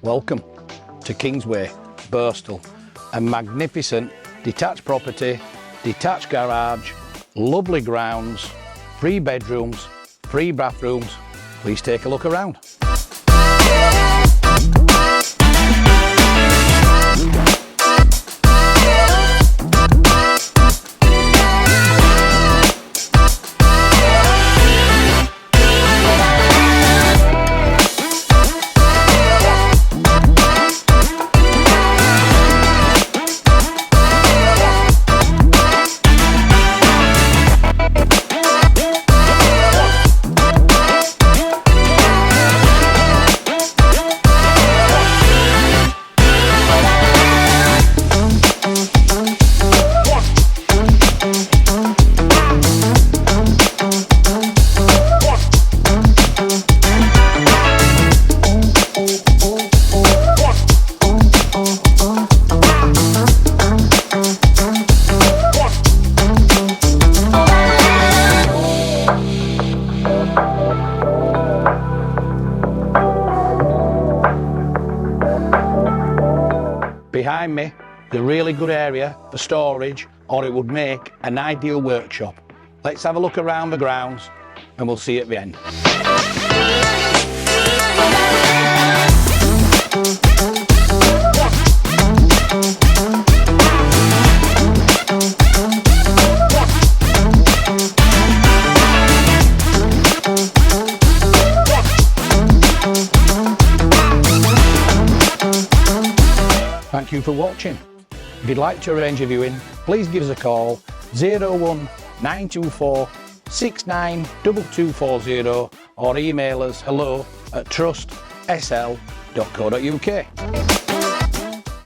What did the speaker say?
Welcome to Kingsway, Birstall, a magnificent detached property, detached garage, lovely grounds, 3 bedrooms, 3 bathrooms. Please take a look around. Behind me, the really good area for storage, or it would make an ideal workshop. Let's have a look around the grounds and we'll see you at the end. Thank you for watching. If you'd like to arrange a viewing, please give us a call 01924 692240 or email us hello@trustsl.co.uk.